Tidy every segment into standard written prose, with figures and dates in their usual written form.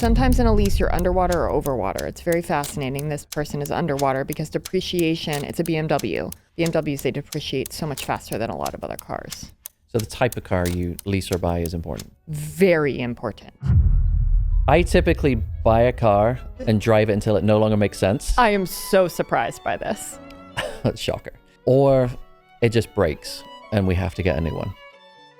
Sometimes in a lease, you're underwater or over water. It's very fascinating. This person is underwater because depreciation, it's a BMW. BMWs, they depreciate so much faster than a lot of other cars. So the type of car you lease or buy is important. Very important. I typically buy a car and drive it until it no longer makes sense. I am so surprised by this. Shocker. Or it just breaks and we have to get a new one.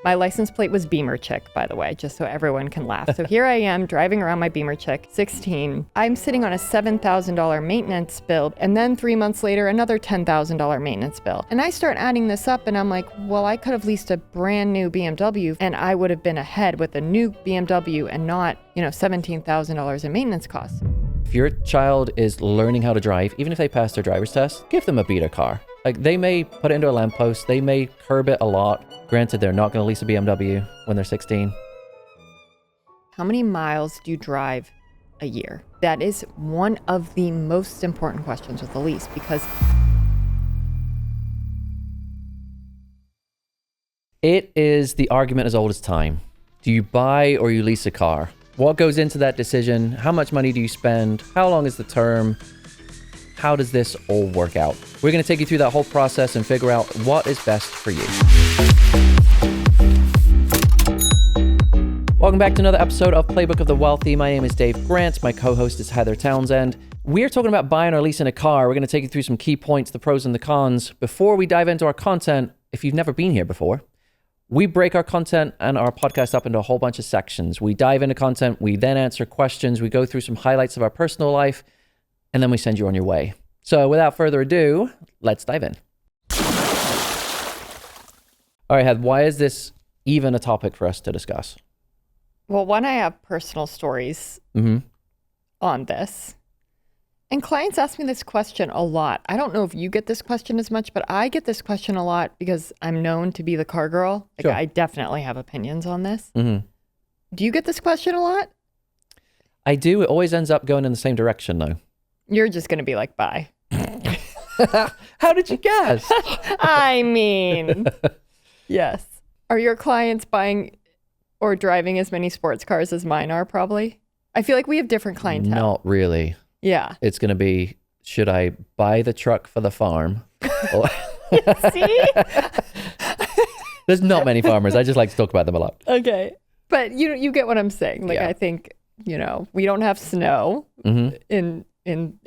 My license plate was Beemer Check, by the way, just so everyone can laugh. So here I am driving around my Beemer Check 16. I'm sitting on a $7,000 maintenance bill. And then 3 months later, another $10,000 maintenance bill. And I start adding this up and I'm like, well, I could have leased a brand new BMW and I would have been ahead with a new BMW and not, $17,000 in maintenance costs. If your child is learning how to drive, even if they pass their driver's test, give them a beater car. Like they may put it into a lamppost, they may curb it a lot. Granted, they're not going to lease a BMW when they're 16. How many miles do you drive a year? That is one of the most important questions with a lease because it is the argument as old as time. Do you buy or you lease a car? What goes into that decision? How much money do you spend? How long is the term? How does this all work out? We're going to take you through that whole process and figure out what is best for you. Welcome back to another episode of Playbook of the Wealthy. My name is Dave Grant. My co-host is Heather Townsend. We're talking about buying or leasing a car. We're going to take you through some key points, the pros and the cons. Before we dive into our content, if you've never been here before, we break our content and our podcast up into a whole bunch of sections. We dive into content, we then answer questions, we go through some highlights of our personal life, and then we send you on your way. So without further ado, let's dive in. All right, Heath, why is this even a topic for us to discuss? Well, one, I have personal stories on this. And clients ask me this question a lot. I don't know if you get this question as much, but I get this question a lot because I'm known to be the car girl. Like, sure. I definitely have opinions on this. Do you get this question a lot? I do. It always ends up going in the same direction, though. You're just going to be like, bye. How did you guess? I mean, yes. Are your clients buying or driving as many sports cars as mine are, probably? I feel like we have different clientele. Not really. Yeah. It's going to be, should I buy the truck for the farm? Or See? There's not many farmers. I just like to talk about them a lot. Okay. But you get what I'm saying. Like, Yeah. I think, we don't have snow in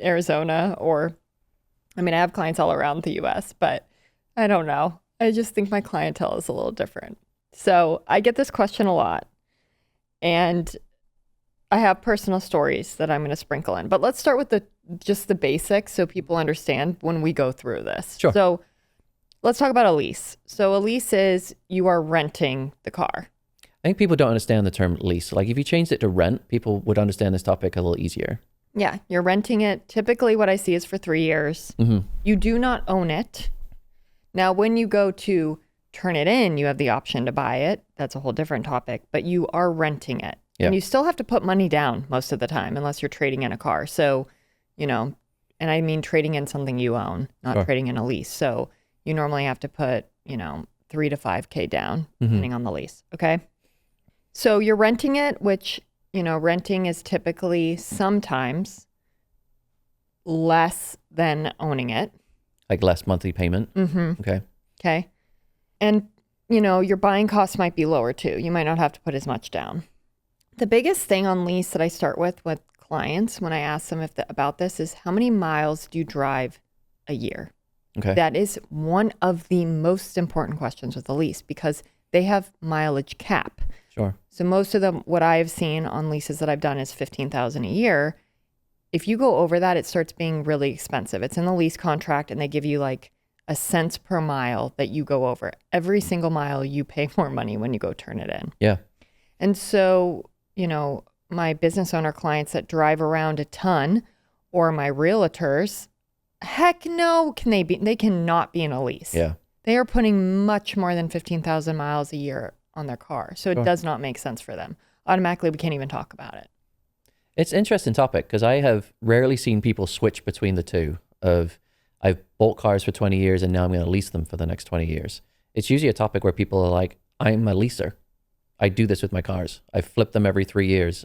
Arizona I have clients all around the US, but I don't know. I just think my clientele is a little different. So I get this question a lot. And I have personal stories that I'm going to sprinkle in. But let's start with just the basics so people understand when we go through this. Sure. So let's talk about a lease. So a lease is you are renting the car. I think people don't understand the term lease. Like if you changed it to rent, people would understand this topic a little easier. Yeah, you're renting it. Typically what I see is for 3 years. You do not own it. Now, when you go to turn it in, you have the option to buy it. That's a whole different topic, but you are renting it. Yeah. And you still have to put money down most of the time, unless you're trading in a car. So, and I mean trading in something you own, not Sure. trading in a lease. So you normally have to put, 3 to 5K down, depending on the lease. Okay. So you're renting it, which, renting is typically sometimes less than owning it. Like less monthly payment. Okay. Okay. And, your buying costs might be lower too. You might not have to put as much down. The biggest thing on lease that I start with clients when I ask them about this is how many miles do you drive a year? Okay. That is one of the most important questions with a lease because they have mileage cap. Sure. So most of them, what I have seen on leases that I've done is $15,000 a year. If you go over that, it starts being really expensive. It's in the lease contract and they give you like a cents per mile that you go over. Every single mile you pay more money when you go turn it in. Yeah. And so, my business owner clients that drive around a ton or my realtors, heck no, they cannot be in a lease. Yeah. They are putting much more than 15,000 miles a year on their car. So it Sure. does not make sense for them. Automatically, we can't even talk about it. It's an interesting topic because I have rarely seen people switch between the two of I've bought cars for 20 years and now I'm going to lease them for the next 20 years. It's usually a topic where people are like, I'm a leaser. I do this with my cars. I flip them every 3 years.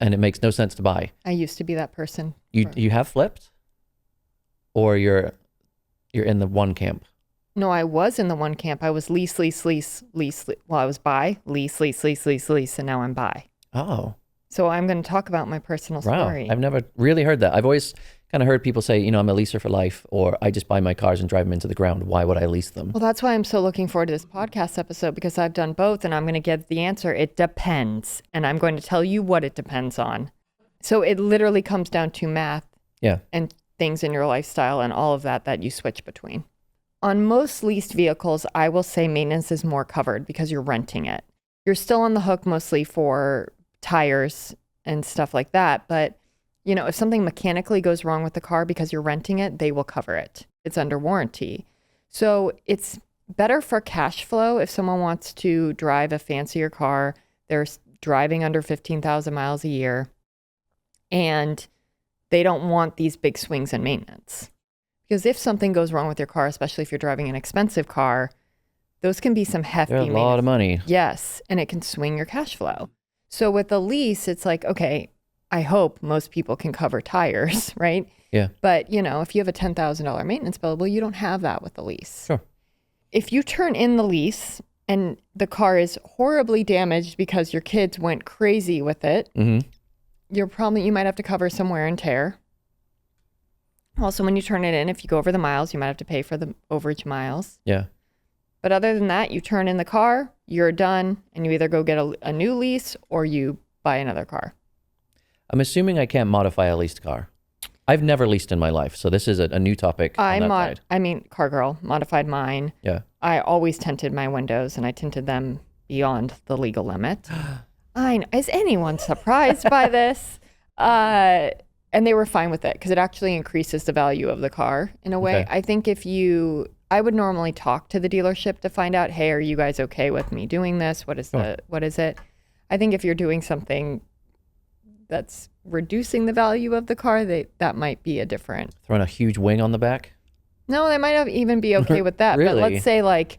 and it makes no sense to buy. I used to be that person. You have flipped, or you're in the one camp? No, I was in the one camp. I was lease. Well, I was buy, lease, and now I'm buy. Oh. So I'm going to talk about my personal story. I've never really heard that. I've always kind of heard people say, you know, I'm a leaser for life, or I just buy my cars and drive them into the ground. Why would I lease them? Well, that's why I'm so looking forward to this podcast episode, because I've done both, and I'm going to give the answer. It depends. And I'm going to tell you what it depends on. So it literally comes down to math and things in your lifestyle and all of that you switch between. On most leased vehicles, I will say maintenance is more covered because you're renting it. You're still on the hook mostly for tires and stuff like that. But, you know, if something mechanically goes wrong with the car because you're renting it, they will cover it. It's under warranty. So it's better for cash flow if someone wants to drive a fancier car. They're driving under 15,000 miles a year, and they don't want these big swings in maintenance. Because if something goes wrong with your car, especially if you're driving an expensive car, those can be some hefty maintenance. A lot of money. Yes, and it can swing your cash flow. So with a lease, it's like, okay, I hope most people can cover tires, right? Yeah. But, you know, if you have a $10,000 maintenance bill, well, you don't have that with the lease. Sure. If you turn in the lease and the car is horribly damaged because your kids went crazy with it, you might have to cover some wear and tear. Also, when you turn it in, if you go over the miles, you might have to pay for the overage miles. Yeah. But other than that, you turn in the car, you're done, and you either go get a new lease or you buy another car. I'm assuming I can't modify a leased car. I've never leased in my life, so this is a new topic on that side. I mean, car girl, modified mine. Yeah. I always tinted my windows, and I tinted them beyond the legal limit. I know. Is anyone surprised by this? And they were fine with it because it actually increases the value of the car in a way. Okay. I think I would normally talk to the dealership to find out, hey, are you guys okay with me doing this? What is it? I think if you're doing something that's reducing the value of the car, that might be a different. Throwing a huge wing on the back? No, they might not even be okay with that. Really? But let's say like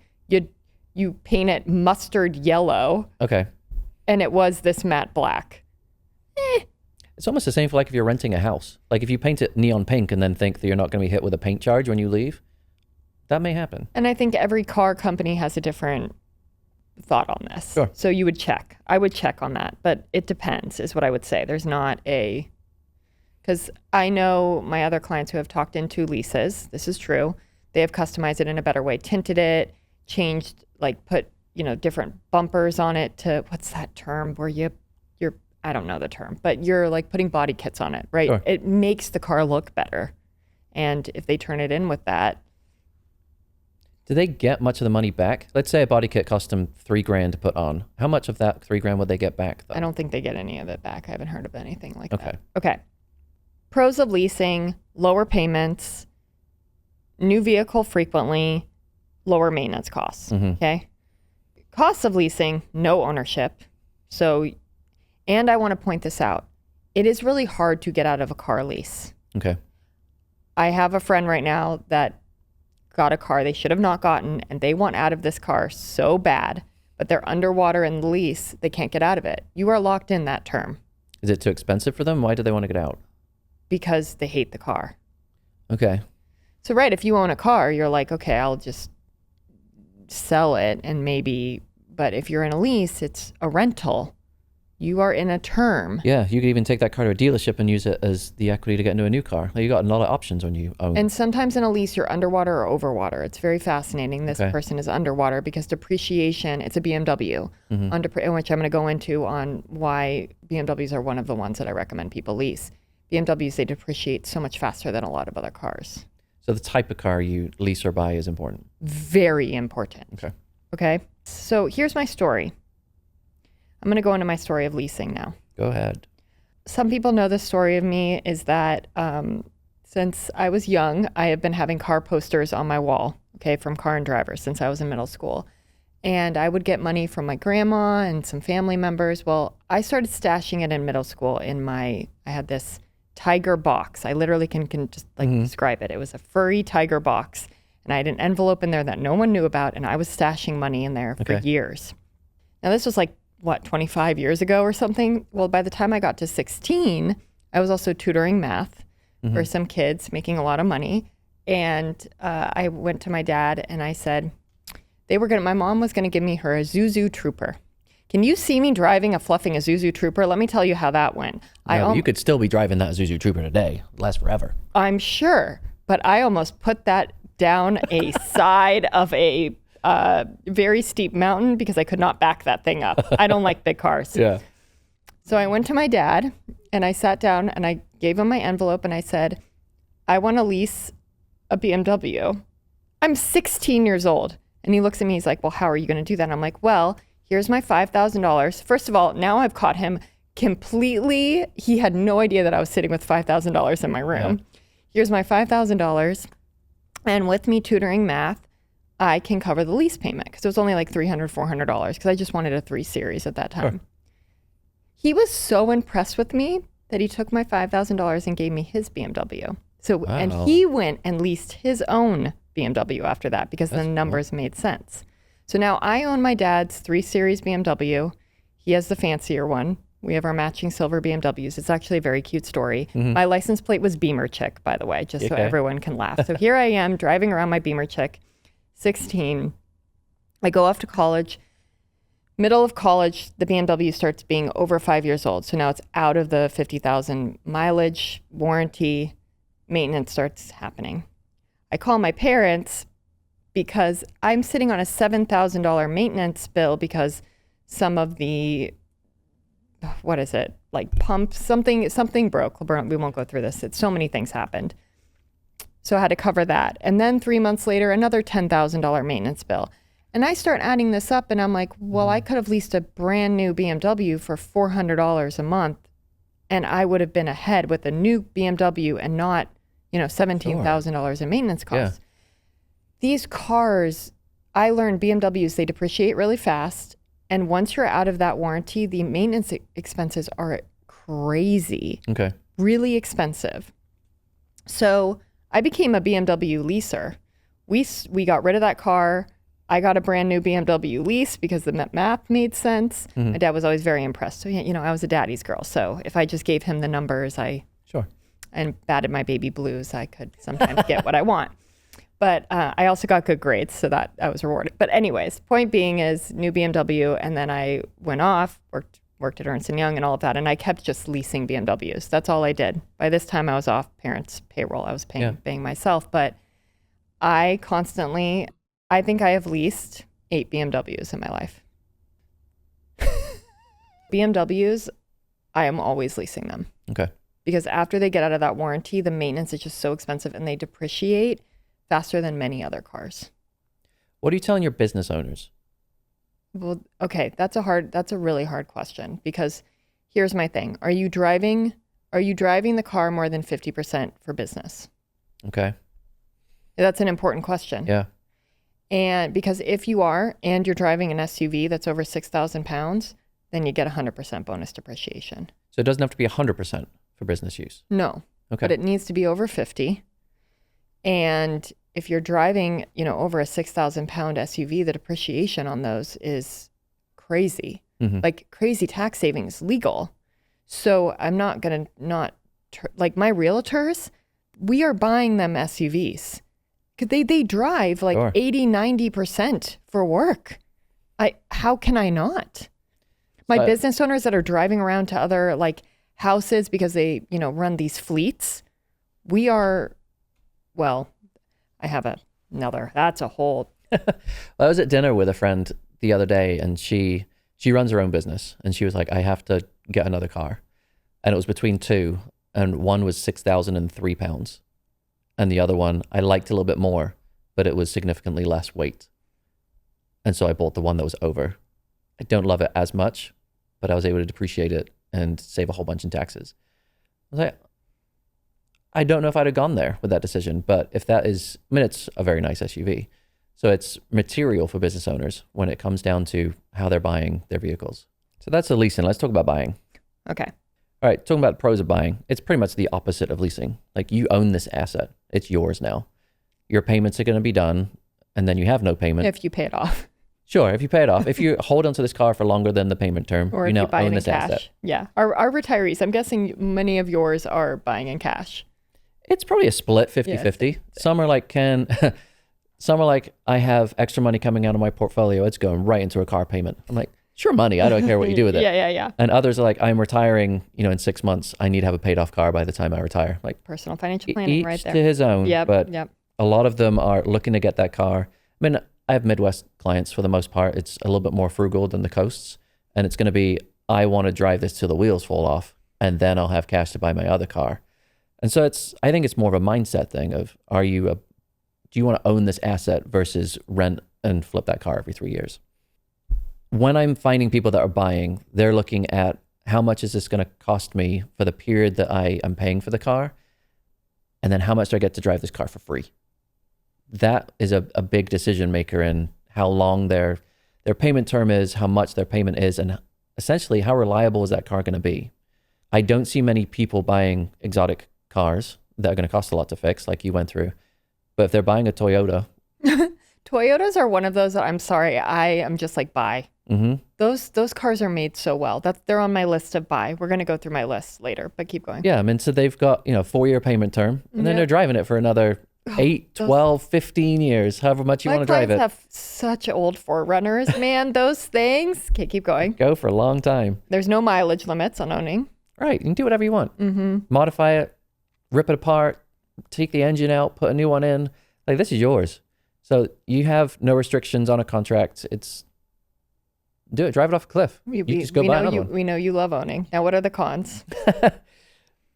you paint it mustard yellow. Okay. And it was this matte black. It's almost the same for like if you're renting a house. Like if you paint it neon pink and then think that you're not going to be hit with a paint charge when you leave, that may happen. And I think every car company has a different thought on this. Sure. So you would check. I would check on that, but it depends is what I would say. There's not because I know my other clients who have talked into leases. This is true. They have customized it in a better way, tinted it, changed, like put, different bumpers on it to, what's that term where you're I don't know the term, but you're like putting body kits on it, right? Sure. It makes the car look better. And if they turn it in with that. Do they get much of the money back? Let's say a body kit cost them $3,000 to put on. How much of that $3,000 would they get back though? I don't think they get any of it back. I haven't heard of anything like that. Okay. Pros of leasing: lower payments, new vehicle frequently, lower maintenance costs. Okay. Costs of leasing: no ownership. And I want to point this out. It is really hard to get out of a car lease. Okay. I have a friend right now that got a car they should have not gotten, and they want out of this car so bad, but they're underwater in the lease. They can't get out of it. You are locked in that term. Is it too expensive for them? Why do they want to get out? Because they hate the car. Okay. So, right, if you own a car, you're like, okay, I'll just sell it and maybe, but if you're in a lease, it's a rental. You are in a term. Yeah, you could even take that car to a dealership and use it as the equity to get into a new car. You got a lot of options when you own. And sometimes in a lease, you're underwater or overwater. It's very fascinating. This person is underwater because depreciation, it's a BMW, in which I'm going to go into on why BMWs are one of the ones that I recommend people lease. BMWs, they depreciate so much faster than a lot of other cars. So the type of car you lease or buy is important. Very important. Okay. So here's my story. I'm going to go into my story of leasing now. Go ahead. Some people know the story of me is that since I was young, I have been having car posters on my wall, from Car and Driver since I was in middle school. And I would get money from my grandma and some family members. Well, I started stashing it in middle school I had this tiger box. I literally can just describe it. It was a furry tiger box. And I had an envelope in there that no one knew about. And I was stashing money in there for years. Now, this was like 25 years ago or something. Well, by the time I got to 16, I was also tutoring math for some kids, making a lot of money. And I went to my dad and I said, my mom was going to give me her Isuzu Trooper. Can you see me driving a fluffing Isuzu Trooper? Let me tell you how that went. You could still be driving that Isuzu Trooper today. It'd last forever. I'm sure. But I almost put that down a side of a very steep mountain because I could not back that thing up. I don't like big cars. Yeah. So I went to my dad and I sat down and I gave him my envelope and I said, I want to lease a BMW. I'm 16 years old. And he looks at me, he's like, well, how are you going to do that? And I'm like, well, here's my $5,000. First of all, now I've caught him completely. He had no idea that I was sitting with $5,000 in my room. Yeah. Here's my $5,000. And with me tutoring math, I can cover the lease payment because it was only like $300, $400 because I just wanted a 3 Series at that time. Sure. He was so impressed with me that he took my $5,000 and gave me his BMW. So, wow. And he went and leased his own BMW after that because the numbers made sense. So now I own my dad's 3 Series BMW. He has the fancier one. We have our matching silver BMWs. It's actually a very cute story. My license plate was Beemer Check, by the way, just so everyone can laugh. So here I am driving around my Beemer Check, 16. I go off to college. Middle of college, the BMW starts being over 5 years old. So now it's out of the 50,000 mileage, warranty, maintenance starts happening. I call my parents because I'm sitting on a $7,000 maintenance bill because some of the, what is it? Like pumps, something broke. We won't go through this. So many things happened. So I had to cover that. And then 3 months later, another $10,000 maintenance bill. And I start adding this up and I'm like, well, I could have leased a brand new BMW for $400 a month and I would have been ahead with a new BMW and not, $17,000 in maintenance costs. Yeah. These cars, I learned BMWs, they depreciate really fast. And once you're out of that warranty, the maintenance expenses are crazy. Okay. Really expensive. So I became a BMW leaser. We got rid of that car. I got a brand new BMW lease because the math made sense. My dad was always very impressed. So, I was a daddy's girl. So if I just gave him the numbers, and batted my baby blues, I could sometimes get what I want. But I also got good grades, so that I was rewarded. But anyways, point being is new BMW, and then I went off, worked at Ernst & Young and all of that, and I kept just leasing BMWs. That's all I did. By this time, I was off parents' payroll. I was paying myself. But I think I have leased 8 BMWs in my life. BMWs, I am always leasing them. Okay. Because after they get out of that warranty, the maintenance is just so expensive and they depreciate faster than many other cars. What are you telling your business owners? Well, okay, that's a really hard question because here's my thing. Are you driving the car more than 50% for business? Okay. That's an important question. Yeah. And because if you are, and you're driving an SUV that's over 6,000 pounds, then you get 100% bonus depreciation. So it doesn't have to be 100% for business use? No. Okay. But it needs to be over 50. And if you're driving, over a 6,000 pound SUV, the depreciation on those is crazy. Like crazy tax savings legal. So I'm not going to like my realtors, we are buying them SUVs. Because they drive like 80, 90% for work. How can I not? My business owners that are driving around to other like houses because they, run these fleets. I have that's a whole. I was at dinner with a friend the other day and she runs her own business and she was like, I have to get another car. And it was between 2 and one was 6,003 pounds. And the other one, I liked a little bit more, but it was significantly less weight. And so I bought the one that was over. I don't love it as much, but I was able to depreciate it and save a whole bunch in taxes. I was like, I don't know if I'd have gone there with that decision, but if that is, it's a very nice SUV. So it's material for business owners when it comes down to how they're buying their vehicles. So that's the leasing. Let's talk about buying. Okay. All right, talking about the pros of buying, it's pretty much the opposite of leasing. Like you own this asset. It's yours now. Your payments are going to be done, and then you have no payment. If you pay it off. Sure, if you pay it off. If you hold onto this car for longer than the payment term, Or you if now you buy it own in this cash. asset. Yeah. Our retirees, I'm guessing many of yours are buying in cash. It's probably a split 50-50. Some are like, some are like, I have extra money coming out of my portfolio. It's going right into a car payment. I'm like, sure, money. I don't care what you do with it. Yeah. And others are like, I'm retiring, in 6 months. I need to have a paid off car by the time I retire. Like personal financial planning right there. Each to his own. Yep. But a lot of them are looking to get that car. I mean, I have Midwest clients for the most part. It's a little bit more frugal than the coasts. And it's going to be, I want to drive this till the wheels fall off, and then I'll have cash to buy my other car. And so I think it's more of a mindset thing of, do you want to own this asset versus rent and flip that car every 3 years? When I'm finding people that are buying, they're looking at how much is this going to cost me for the period that I am paying for the car? And then how much do I get to drive this car for free? That is a big decision maker in how long their payment term is, how much their payment is, and essentially how reliable is that car going to be? I don't see many people buying exotic cars that are going to cost a lot to fix, like you went through. But if they're buying a Toyota, Toyotas are one of those that I'm sorry, I am just like buy. Mm-hmm. Those cars are made so well. They're on my list of buy. We're going to go through my list later, but keep going. Yeah, I mean, so they've got 4-year payment term, and then they're driving it for another 8, 12, 15 years, however much you want to drive it. My clients have such old Forerunners, man. Those things. Okay, keep going. Go for a long time. There's no mileage limits on owning. Right, you can do whatever you want. Mm-hmm. Modify it, rip it apart, take the engine out, put a new one in. Like, this is yours. So you have no restrictions on a contract. Do it. Drive it off a cliff. You just go buy another one. We know you love owning. Now, what are the cons?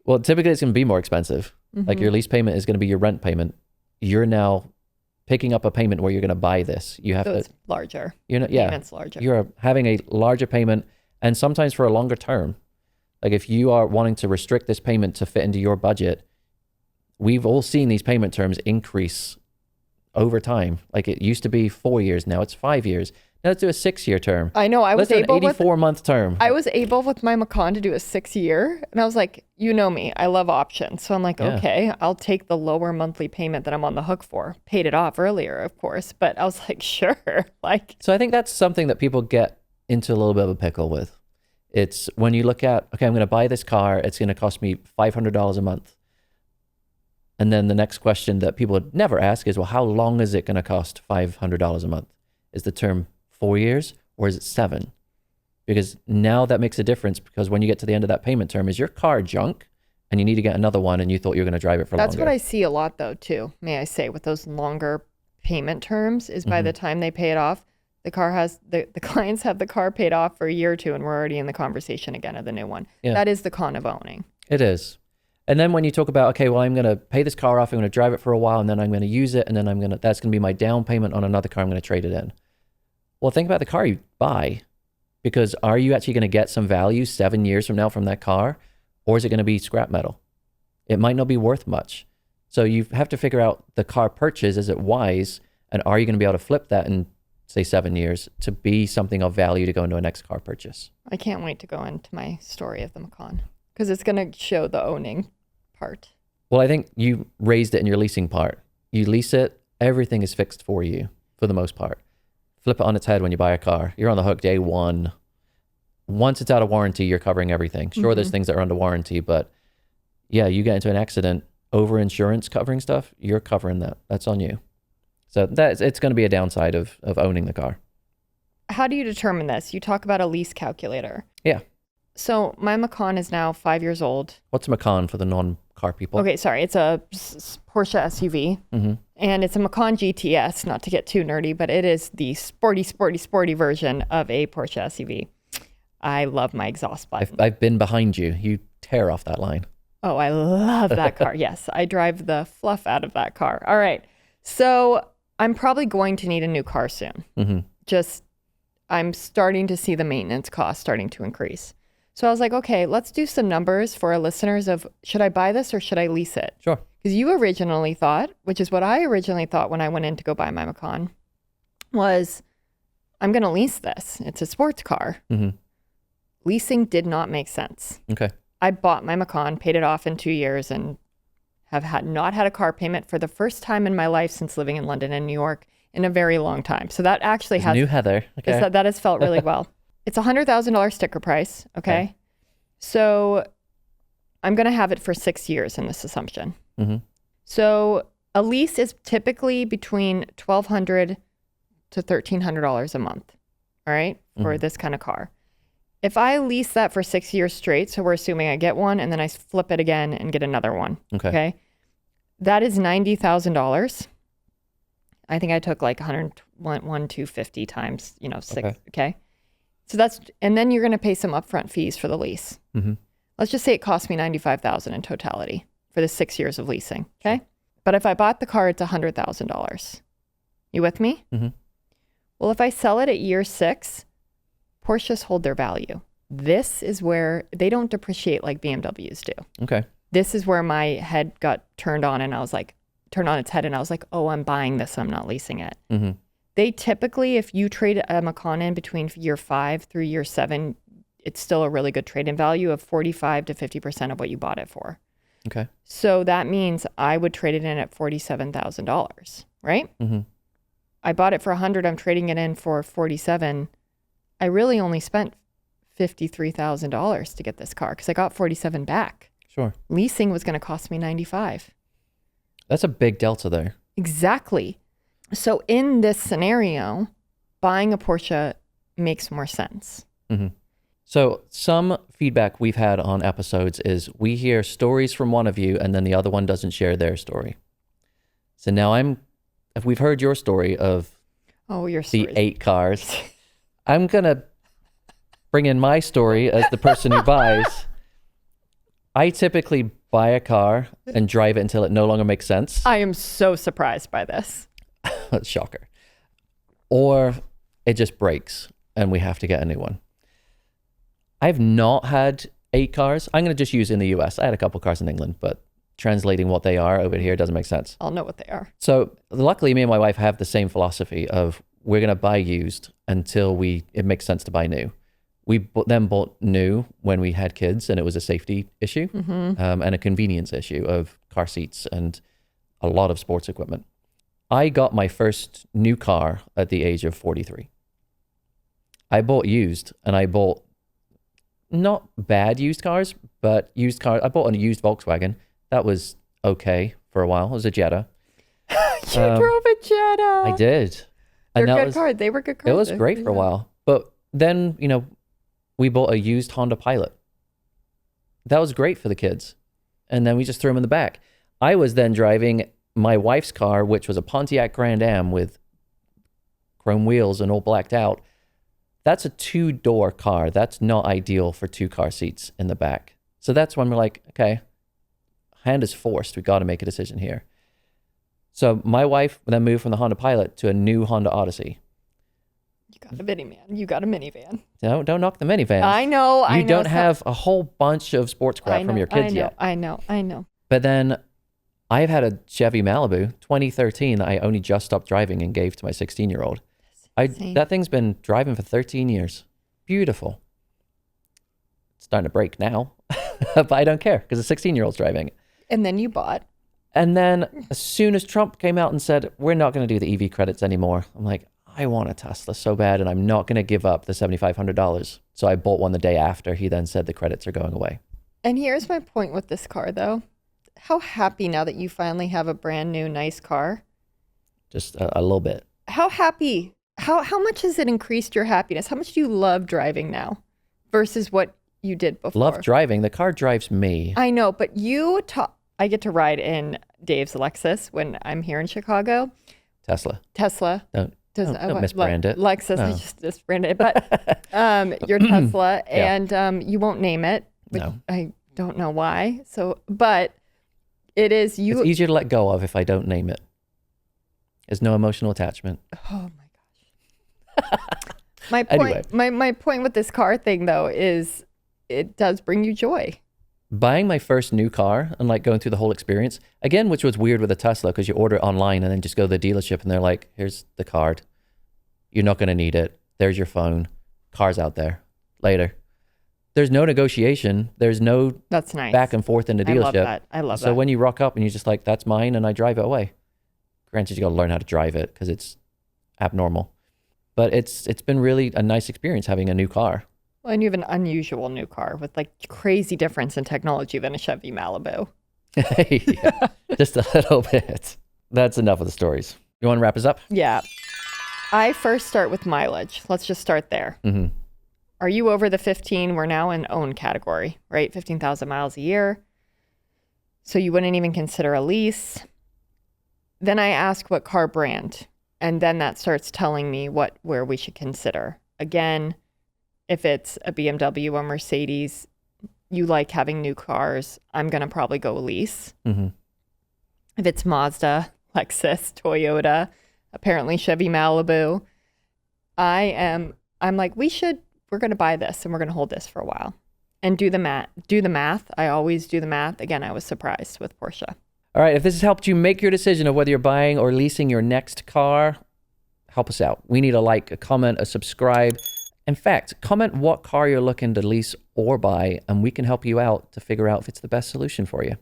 Well, typically it's going to be more expensive. Mm-hmm. Like your lease payment is going to be your rent payment. You're now picking up a payment where you're going to buy this. You have to. It's larger. Payment's larger. You're having a larger payment, and sometimes for a longer term. Like if you are wanting to restrict this payment to fit into your budget, we've all seen these payment terms increase over time. Like it used to be 4 years, now it's 5 years. Now let's do a 6-year term. I know. Let's do an 84-month term. I was able with my Macan to do a 6-year, and I was like, you know me, I love options. So I'm like, okay, I'll take the lower monthly payment that I'm on the hook for. Paid it off earlier, of course, but I was like, sure. So I think that's something that people get into a little bit of a pickle with. It's when you look at, okay, I'm going to buy this car. It's going to cost me $500 a month. And then the next question that people would never ask is, well, how long is it going to cost $500 a month? Is the term 4 years or is it 7? Because now that makes a difference, because when you get to the end of that payment term, is your car junk and you need to get another one and you thought you were going to drive it for longer? That's what I see a lot though, too, may I say, with those longer payment terms is by the time they pay it off, the car has, the clients have the car paid off for a year or two and we're already in the conversation again of the new one. Yeah. That is the con of owning. It is. And then when you talk about, okay, well, I'm going to pay this car off, I'm going to drive it for a while, and then I'm going to use it, and then that's going to be my down payment on another car, I'm going to trade it in. Well, think about the car you buy, because are you actually going to get some value 7 years from now from that car, or is it going to be scrap metal? It might not be worth much. So you have to figure out the car purchase, is it wise, and are you going to be able to flip that in, say, 7 years to be something of value to go into a next car purchase? I can't wait to go into my story of the Macan, because it's going to show the owning part. Well, I think you raised it in your leasing part. You lease it, everything is fixed for you for the most part. Flip it on its head when you buy a car. You're on the hook day one. Once it's out of warranty, you're covering everything. Sure, there's things that are under warranty, but yeah, you get into an accident, over insurance covering stuff, you're covering that. That's on you. So it's going to be a downside of owning the car. How do you determine this? You talk about a lease calculator. Yeah. So my Macan is now 5 years old. What's a Macan for the non-car people? Okay, sorry. It's a Porsche SUV. Mm-hmm. And it's a Macan GTS, not to get too nerdy, but it is the sporty version of a Porsche SUV. I love my exhaust button. I've been behind you. You tear off that line. Oh, I love that car. Yes, I drive the fluff out of that car. All right. So I'm probably going to need a new car soon. Mm-hmm. I'm starting to see the maintenance costs starting to increase. So I was like, okay, let's do some numbers for our listeners of, should I buy this or should I lease it? Sure. Because you originally thought, which is what I originally thought when I went in to go buy my Macan, was I'm going to lease this. It's a sports car. Mm-hmm. Leasing did not make sense. Okay. I bought my Macan, paid it off in 2 years, and have not had a car payment for the first time in my life since living in London and New York. in a very long time. So that actually New Heather. Okay. that has felt really well. It's a $100,000 sticker price. Okay. So I'm going to have it for 6 years in this assumption. Mm-hmm. So a lease is typically between $1,200 to $1,300 a month. All right. For this kind of car. If I lease that for 6 years straight, so we're assuming I get one and then I flip it again and get another one. Okay. That is $90,000. I think I took like 250 times, 6. Okay. So and then you're going to pay some upfront fees for the lease. Mm-hmm. Let's just say it cost me $95,000 in totality for the 6 years of leasing. Okay. Sure. But if I bought the car, it's $100,000. You with me? Mm-hmm. Well, if I sell it at year 6, Porsches hold their value. This is where they don't depreciate like BMWs do. Okay. This is where my head got turned on and I was like, turned on its head and I was like, oh, I'm buying this. I'm not leasing it. Mm-hmm. They typically, if you trade a Macan in between year 5 through year 7, it's still a really good trade-in value of 45 to 50% of what you bought it for. Okay. So that means I would trade it in at $47,000, right? Mm-hmm. I bought it for 100. I'm trading it in for 47. I really only spent $53,000 to get this car because I got 47 back. Sure. Leasing was going to cost me 95. That's a big delta there. Exactly. So in this scenario, buying a Porsche makes more sense. Mm-hmm. So some feedback we've had on episodes is we hear stories from one of you and then the other one doesn't share their story. So now if we've heard your story of the 8 cars, I'm going to bring in my story as the person who buys. I typically buy a car and drive it until it no longer makes sense. I am so surprised by this. Shocker. Or it just breaks and we have to get a new one. I've not had 8 cars. I'm going to just use in the US. I had a couple cars in England, but translating what they are over here doesn't make sense. I'll know what they are. So luckily me and my wife have the same philosophy of we're going to buy used until it makes sense to buy new. We then bought new when we had kids and it was a safety issue and a convenience issue of car seats and a lot of sports equipment. I got my first new car at the age of 43. I bought used and I bought not bad used cars, but used cars. I bought a used Volkswagen. That was okay for a while. It was a Jetta. You drove a Jetta. I did. They're good cars. They were good cars. It was great for a while. But then, we bought a used Honda Pilot. That was great for the kids. And then we just threw them in the back. I was then driving my wife's car, which was a Pontiac Grand Am with chrome wheels and all blacked out. That's a 2-door car. That's not ideal for 2 car seats in the back. So that's when we're like, okay, hand is forced. We got to make a decision here. So my wife then moved from the Honda Pilot to a new Honda Odyssey. You got a minivan. You got a minivan. Don't knock the minivan. I know. You don't have a whole bunch of sports crap from your kids yet. I know. But then I've had a Chevy Malibu 2013 that I only just stopped driving and gave to my 16-year-old. That thing's been driving for 13 years. Beautiful. It's starting to break now, but I don't care because a 16-year-old's driving it. And then you bought. And then as soon as Trump came out and said, we're not going to do the EV credits anymore, I'm like, I want a Tesla so bad and I'm not going to give up the $7,500. So I bought one the day after he then said the credits are going away. And here's my point with this car though. How happy now that you finally have a brand new nice car? Just a little bit. How happy? How much has it increased your happiness? How much do you love driving now versus what you did before? Love driving. The car drives me. I know, but I get to ride in Dave's Lexus when I'm here in Chicago. Tesla. Don't misbrand it. Lexus, No. I just branded it. But your Tesla, and you won't name it, which No. I don't know why. So, but it is you. It's easier to let go of if I don't name it. There's no emotional attachment. Oh my gosh. My point, Anyway. my point with this car thing though is it does bring you joy. Buying my first new car and like going through the whole experience again, which was weird with a Tesla because you order it online and then just go to the dealership and they're like, here's the card. You're not going to need it. There's your phone. Car's out there. Later. There's no negotiation. There's no That's nice. back and forth in the dealership. I love that. So when you rock up and you're just like, that's mine and I drive it away. Granted, you got to learn how to drive it because it's abnormal. But it's been really a nice experience having a new car. Well, and you have an unusual new car with like crazy difference in technology than a Chevy Malibu. Yeah, just a little bit. That's enough of the stories. You want to wrap us up? Yeah. I first start with mileage. Let's just start there. Mm-hmm. Are you over the 15? We're now in own category, right? 15,000 miles a year. So you wouldn't even consider a lease. Then I ask what car brand, and then that starts telling me where we should consider. Again, if it's a BMW or Mercedes, you like having new cars, I'm going to probably go Lease. Mm-hmm. If it's Mazda, Lexus, Toyota, apparently Chevy Malibu, I'm like, we're going to buy this and we're going to hold this for a while and do the math. I always do the math. Again, I was surprised with Porsche. All right. If this has helped you make your decision of whether you're buying or leasing your next car, help us out. We need a like, a comment, a subscribe. In fact, comment what car you're looking to lease or buy, and we can help you out to figure out if it's the best solution for you.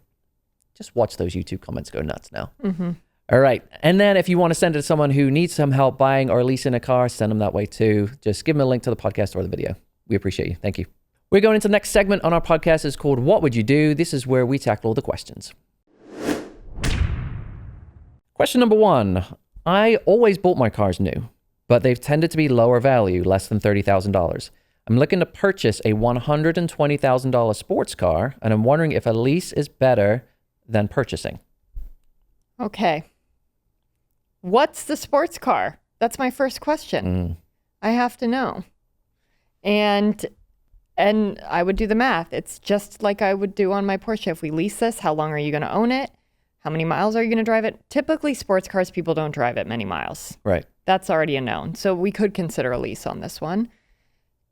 Just watch those YouTube comments go nuts now. Mm-hmm. All right. And then if you want to send it to someone who needs some help buying or leasing a car, send them that way too. Just give them a link to the podcast or the video. We appreciate you. Thank you. We're going into the next segment on our podcast. It's called What Would You Do? This is where we tackle the questions. Question number 1. I always bought my cars new, but they've tended to be lower value, less than $30,000. I'm looking to purchase a $120,000 sports car, and I'm wondering if a lease is better than purchasing. Okay. What's the sports car? That's my first question. I have to know. And I would do the math. It's just like I would do on my Porsche. If we lease this, how long are you going to own it? How many miles are you going to drive it? Typically, sports cars, people don't drive it many miles. Right. That's already a known. So we could consider a lease on this one.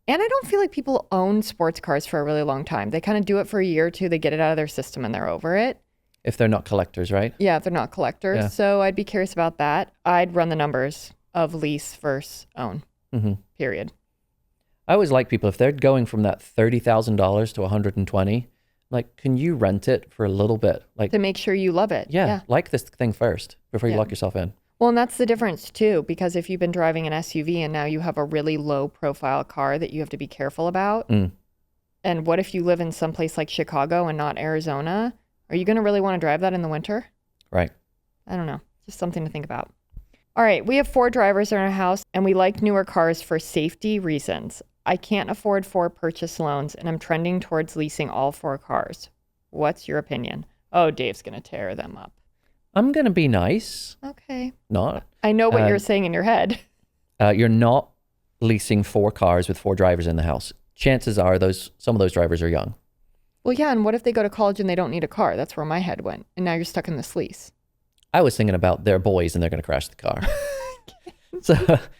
And I don't feel like people own sports cars for a really long time. They kind of do it for a year or two. They get it out of their system and they're over it. If they're not collectors, right? Yeah, if they're not collectors. Yeah. So I'd be curious about that. I'd run the numbers of lease versus own, period. I always like people, if they're going from that $30,000 to $120,000, like, can you rent it for a little bit? Like, to make sure you love it. Yeah. Like this thing first before you lock yourself in. Well, and that's the difference too, because if you've been driving an SUV and now you have a really low profile car that you have to be careful about. And what if you live in some place like Chicago and not Arizona? Are you going to really want to drive that in the winter? Right. I don't know. Just something to think about. All right. We have 4 drivers in our house and we like newer cars for safety reasons. I can't afford 4 purchase loans and I'm trending towards leasing all 4 cars. What's your opinion? Oh, Dave's going to tear them up. I'm going to be nice. Okay. Not. I know what you're saying in your head. You're not leasing 4 cars with 4 drivers in the house. Chances are some of those drivers are young. Well, yeah. And what if they go to college and they don't need a car? That's where my head went. And now you're stuck in this lease. I was thinking about their boys and they're going to crash the car. So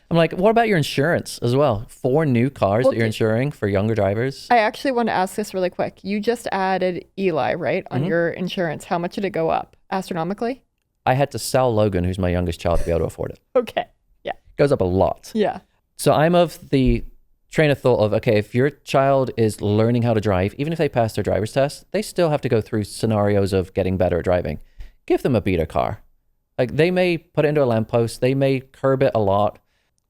I'm like, what about your insurance as well? 4 new cars that you're insuring for younger drivers? I actually want to ask this really quick. You just added Eli, right, on your insurance. How much did it go up? Astronomically? I had to sell Logan, who's my youngest child, to be able to afford it. Okay. Yeah. Goes up a lot. Yeah. So I'm of the train of thought of, okay, if your child is learning how to drive, even if they pass their driver's test, they still have to go through scenarios of getting better at driving. Give them a beater car. Like, they may put it into a lamppost. They may curb it a lot.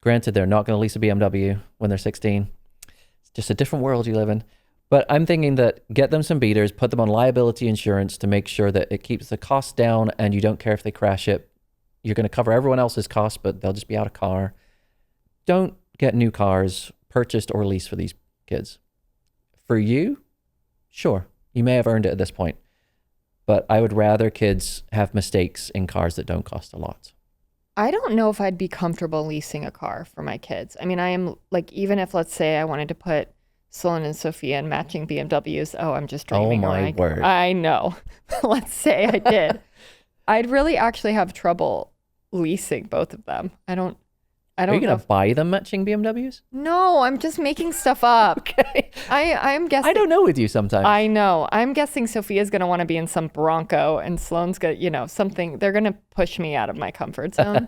Granted, they're not going to lease a BMW when they're 16. It's just a different world you live in. But I'm thinking that get them some beaters, put them on liability insurance to make sure that it keeps the cost down and you don't care if they crash it. You're going to cover everyone else's costs, but they'll just be out of car. Don't get new cars purchased or leased for these kids. For you, sure, you may have earned it at this point. But I would rather kids have mistakes in cars that don't cost a lot. I don't know if I'd be comfortable leasing a car for my kids. I mean, I am like, even if, let's say, I wanted to put Sloan and Sophia in matching BMWs. Oh, I'm just dreaming. Oh, my word. I know. Let's say I did. I'd really actually have trouble leasing both of them. I don't Are you going to buy them matching BMWs? No, I'm just making stuff up. Okay. I'm guessing. I don't know with you sometimes. I know. I'm guessing Sophia's going to want to be in some Bronco and Sloane's going to, something. They're going to push me out of my comfort zone.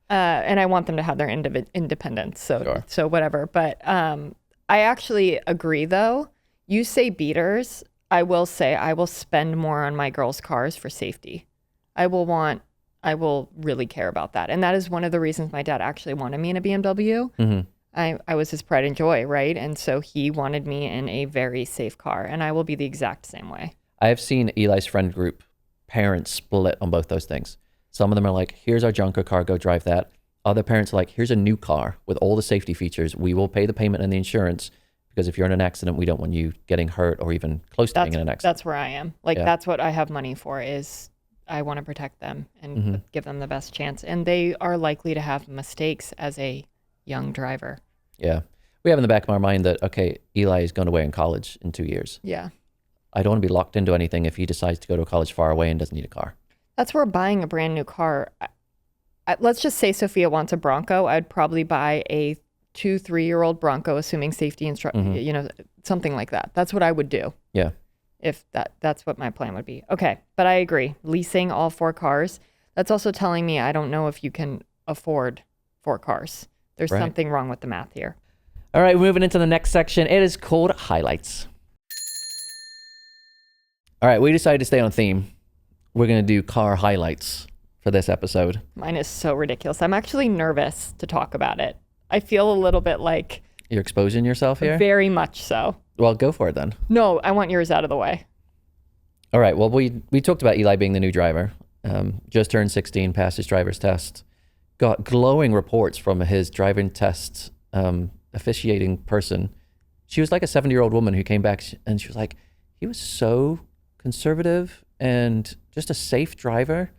And I want them to have their independence. So, Sure. So whatever. But I actually agree, though. You say beaters. I will say I will spend more on my girls' cars for safety. I will want I will really care about that. And that is one of the reasons my dad actually wanted me in a BMW. Mm-hmm. I was his pride and joy, right? And so he wanted me in a very safe car, and I will be the exact same way. I have seen Eli's friend group parents split on both those things. Some of them are like, here's our junker car, go drive that. Other parents are like, here's a new car with all the safety features. We will pay the payment and the insurance because if you're in an accident, we don't want you getting hurt or even close to being in an accident. That's where I am. Like, that's what I have money for, is I want to protect them and give them the best chance. And they are likely to have mistakes as a young driver. Yeah. We have in the back of our mind that, okay, Eli is going away in college in 2 years. Yeah. I don't want to be locked into anything if he decides to go to a college far away and doesn't need a car. That's where buying a brand new car, let's just say Sophia wants a Bronco. I'd probably buy a 2-3-year-old Bronco, assuming safety instruction, something like that. That's what I would do. Yeah. If that's what my plan would be. Okay. But I agree. Leasing all 4 cars, that's also telling me I don't know if you can afford 4 cars. There's something wrong with the math here. All right, moving into the next section. It is called highlights. All right, we decided to stay on theme. We're going to do car highlights for this episode. Mine is so ridiculous. I'm actually nervous to talk about it. I feel a little bit like... You're exposing yourself here? Very much so. Well, go for it then. No, I want yours out of the way. All right, well, we talked about Eli being the new driver. Just turned 16, passed his driver's test. Got glowing reports from his driving test officiating person. She was like a 70-year-old woman who came back and she was like, he was so conservative and just a safe driver,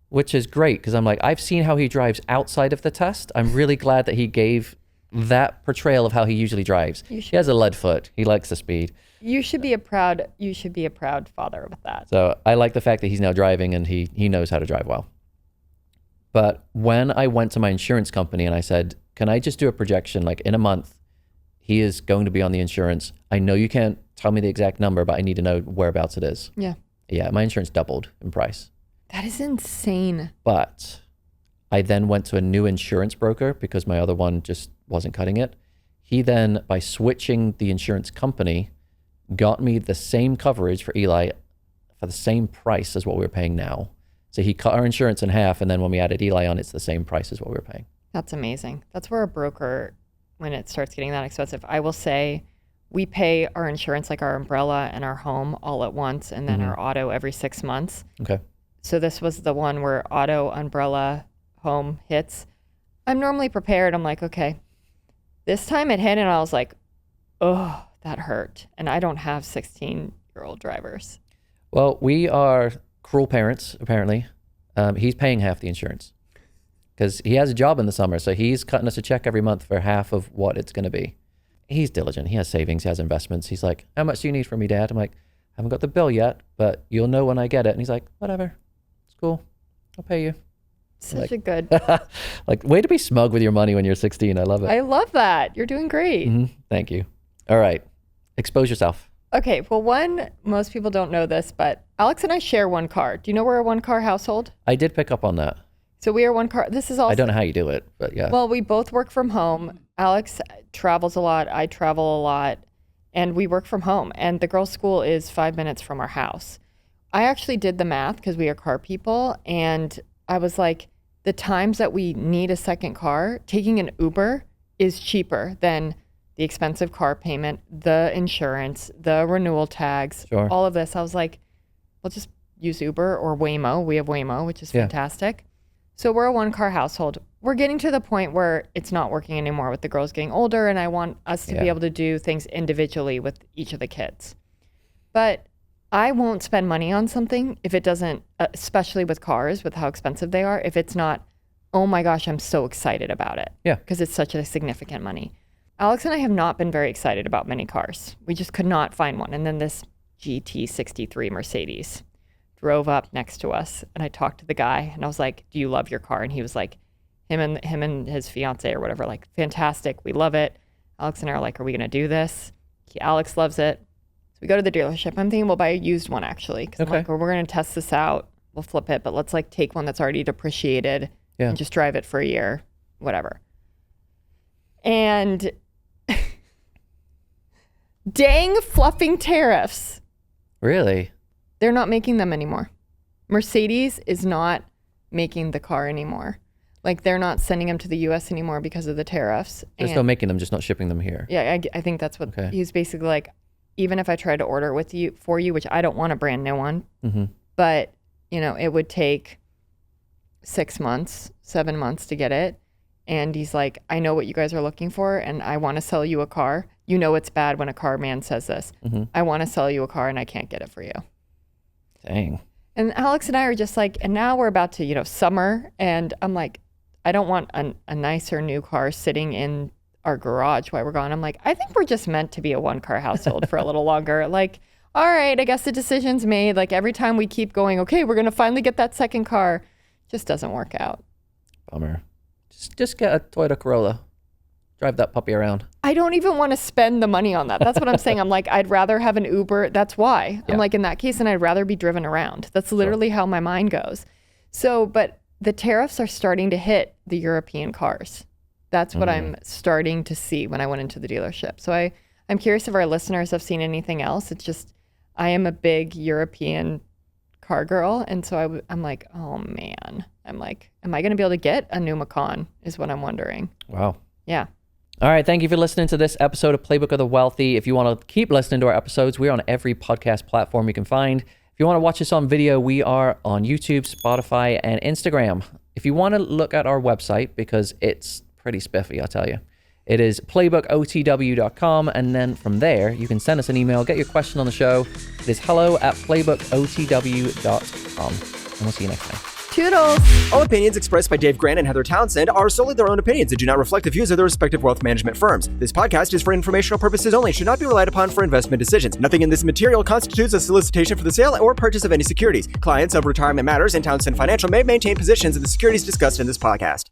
which is great because I'm like, I've seen how he drives outside of the test. I'm really glad that he gave that portrayal of how he usually drives. He has a lead foot. He likes the speed. You should be a proud father with that. So I like the fact that he's now driving and he knows how to drive well. But when I went to my insurance company and I said, can I just do a projection, like in a month, he is going to be on the insurance. I know you can't tell me the exact number, but I need to know whereabouts it is. Yeah. Yeah, my insurance doubled in price. That is insane. But I then went to a new insurance broker because my other one just wasn't cutting it. He then, by switching the insurance company, got me the same coverage for Eli for the same price as what we were paying now. So he cut our insurance in half, and then when we added Eli on, it's the same price as what we were paying. That's amazing. That's where a broker, when it starts getting that expensive, I will say we pay our insurance, like our umbrella and our home, all at once, and then our auto every 6 months. Okay. So this was the one where auto, umbrella, home hits. I'm normally prepared. I'm like, okay. This time it hit, and I was like, oh, that hurt. And I don't have 16-year-old drivers. Well, we are cruel parents, apparently. He's paying half the insurance because he has a job in the summer. So he's cutting us a check every month for half of what it's going to be. He's diligent. He has savings. He has investments. He's like, how much do you need from me, Dad? I'm like, I haven't got the bill yet, but you'll know when I get it. And he's like, whatever. It's cool. I'll pay you. Such a good... Like, way to be smug with your money when you're 16. I love it. I love that. You're doing great. Thank you. All right. Expose yourself. Okay. Well, most people don't know this, but Alex and I share one car. Do you know we're a one-car household? I did pick up on that. So we are one car. This is also... I don't know how you do it, but yeah. Well, we both work from home. Alex travels a lot. I travel a lot. And we work from home. And the girls' school is 5 minutes from our house. I actually did the math because we are car people. And I was like, the times that we need a second car, taking an Uber is cheaper than the expensive car payment, the insurance, the renewal tags, all of this. I was like, we'll just use Uber or Waymo. We have Waymo, which is fantastic. So we're a one-car household. We're getting to the point where it's not working anymore with the girls getting older, and I want us to be able to do things individually with each of the kids. But I won't spend money on something if it doesn't, especially with cars, with how expensive they are, if it's not, oh my gosh, I'm so excited about it. Yeah. Because it's such a significant money. Alex and I have not been very excited about many cars. We just could not find one. And then this GT63 Mercedes drove up next to us, and I talked to the guy, and I was like, do you love your car? And he was like, him and his fiance or whatever, like, fantastic, we love it. Alex and I are like, are we gonna do this? Alex loves it. So we go to the dealership. I'm thinking we'll buy a used one, actually, because I'm like, well, we're gonna test this out, we'll flip it, but let's like take one that's already depreciated and just drive it for a year, whatever. And dang fluffing tariffs. Really? They're not making them anymore. Mercedes is not making the car anymore. Like they're not sending them to the US anymore because of the tariffs. They're still making them, just not shipping them here. Yeah, I think that's what he's basically like. Even if I tried to order for you, which I don't want a brand new one, but it would take 6 months, 7 months to get it. And he's like, I know what you guys are looking for, and I want to sell you a car. You know it's bad when a car man says this. I want to sell you a car, and I can't get it for you. Dang. And Alex and I are just like, and now we're about to, summer, and I'm like, I don't want a nicer new car sitting in our garage while we're gone. I'm like, I think we're just meant to be a one-car household for a little longer. Like, all right, I guess the decision's made. Like every time we keep going, okay, we're going to finally get that second car, just doesn't work out. Bummer. Just get a Toyota Corolla. Drive that puppy around. I don't even want to spend the money on that. That's what I'm saying. I'm like, I'd rather have an Uber. That's why. I'm like, in that case, and I'd rather be driven around. That's literally how my mind goes. So, but the tariffs are starting to hit the European cars. That's what I'm starting to see when I went into the dealership. So I'm curious if our listeners have seen anything else. It's just, I am a big European car girl. And so I'm like, oh man. I'm like, am I going to be able to get a new Macan is what I'm wondering. Wow. Yeah. All right. Thank you for listening to this episode of Playbook of the Wealthy. If you want to keep listening to our episodes, we're on every podcast platform you can find. If you want to watch us on video, we are on YouTube, Spotify, and Instagram. If you want to look at our website, because it's pretty spiffy, I'll tell you, it is playbookotw.com. And then from there, you can send us an email, get your question on the show. It is hello@playbookotw.com. And we'll see you next time. Toodles. All opinions expressed by Dave Grant and Heather Townsend are solely their own opinions and do not reflect the views of their respective wealth management firms. This podcast is for informational purposes only and should not be relied upon for investment decisions. Nothing in this material constitutes a solicitation for the sale or purchase of any securities. Clients of Retirement Matters and Townsend Financial may maintain positions in the securities discussed in this podcast.